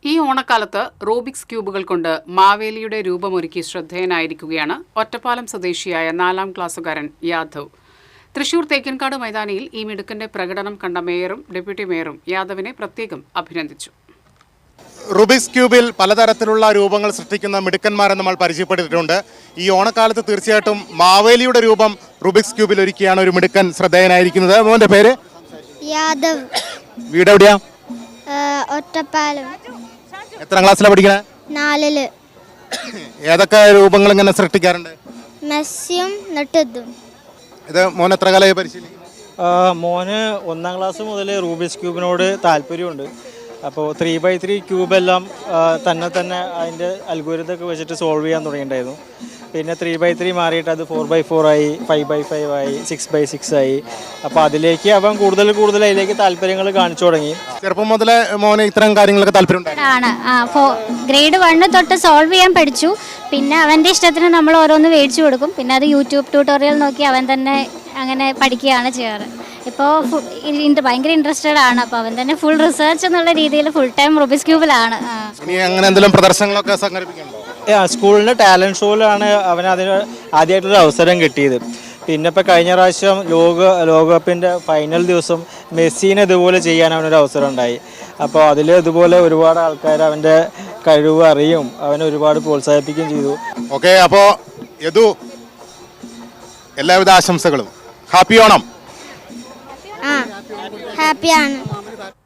ഈ ഓണക്കാലത്ത് റൂബിക്സ് ക്യൂബുകൾ കൊണ്ട് മാവേലിയുടെ രൂപമൊരുക്കി ശ്രദ്ധേയനായിരിക്കുകയാണ് ഒറ്റപ്പാലം സ്വദേശിയായ 4ാം ക്ലാസ്സുകാരൻ യാദവ്. തൃശൂർ തേക്കിൻകാട് മൈതാനിയിൽ ഈ മിടുക്കന്റെ പ്രകടനം കണ്ട മേയറും ഡെപ്യൂട്ടി മേയറും യാദവിനെ പ്രത്യേകം അഭിനന്ദിച്ചു. റൂബിക്സ് ക്യൂബിൽ പലതരത്തിലുള്ള രൂപങ്ങൾ സൃഷ്ടിക്കുന്ന മിടുക്കന്മാരെ നമ്മൾ പരിചയപ്പെട്ടിട്ടുണ്ട്. ഈ ഓണക്കാലത്ത് തീർച്ചയായിട്ടും മാവേലിയുടെ രൂപം റൂബിക്സ് ക്യൂബിൽ ഒരുക്കിയാണ് ഒരു മിടുക്കൻ ശ്രദ്ധേയനായിരിക്കുന്നത്. മോന്റെ പേര്? യാദവ്. വീട് എവിടെയാ? ഒറ്റപ്പാലം. എത്രാം ക്ലാസ്സിലാണ് പഠിക്കണേ? 4. ഏതൊക്കെ രൂപങ്ങൾ ഇങ്ങനെ സൃഷ്ടിക്കാറുണ്ട്? മെസ്സിയും നെട്ടതും. ഇത് മോൻ എത്ര കാലമായി പരിശീലിക്കും? മോന് 1ാം ക്ലാസ് മുതൽ റൂബിക്സ് ക്യൂബിനോട് താല്പര്യമുണ്ട്. അപ്പോൾ 3x3 ക്യൂബെല്ലാം തന്നെ അതിൻ്റെ അൽഗോരിതമൊക്കെ വെച്ചിട്ട് സോൾവ് ചെയ്യാൻ തുടങ്ങിയിട്ടുണ്ടായിരുന്നു. പിന്നെ 3x3 മാറിയിട്ട് അത് 4x4 ആയി, 5x5 ആയി, 6x6 ആയി. അപ്പോൾ അതിലേക്ക് അവൻ കൂടുതൽ അതിലേക്ക് താല്പര്യങ്ങൾ കാണിച്ചു തുടങ്ങി. ചെറുപ്പം മുതലേ മോന് ഇത്തരം കാര്യങ്ങളൊക്കെ താല്പര്യമുണ്ടാണ്. ഗ്രേഡ് 1 തൊട്ട് സോൾവ് ചെയ്യാൻ പഠിച്ചു. പിന്നെ അവൻ്റെ ഇഷ്ടത്തിന് നമ്മൾ ഓരോന്ന് മേടിച്ചു കൊടുക്കും. പിന്നെ അത് യൂട്യൂബ് ട്യൂട്ടോറിയൽ നോക്കി അവൻ തന്നെ അങ്ങനെ പഠിക്കുകയാണ് ചെയ്യാറ്. ഇപ്പോൾ ഭയങ്കര ഇൻട്രസ്റ്റഡ് ആണ്. അപ്പോൾ അവൻ തന്നെ ഫുൾ റിസർച്ച് എന്നുള്ള രീതിയിൽ ഫുൾ ടൈം റൂബിക്സ് ക്യൂബിലാണ്. അങ്ങനെ എന്തെങ്കിലും പ്രദർശനങ്ങളൊക്കെ സംഘടിപ്പിക്കുന്നുണ്ടോ? സ്കൂളിൻ്റെ ടാലൻറ്റ് ഷോയിലാണ് അവന് അതിന് ആദ്യമായിട്ടൊരു അവസരം കിട്ടിയത്. പിന്നെ ഇപ്പോൾ കഴിഞ്ഞ പ്രാവശ്യം ലോകകപ്പിൻ്റെ ഫൈനൽ ദിവസം മെസ്സിനെ ഇതുപോലെ ചെയ്യാൻ അവനൊരു അവസരം ഉണ്ടായി. അപ്പോൾ അതിൽ ഇതുപോലെ ഒരുപാട് ആൾക്കാർ അവൻ്റെ കഴിവ് അറിയും, അവനെ ഒരുപാട് പ്രോത്സാഹിപ്പിക്കുകയും ചെയ്തു. ഓക്കെ, അപ്പോൾ യദു, എല്ലാവിധ ആശംസകളും. ഹാപ്പി ഓണം. ഹാപ്പിയാണ്.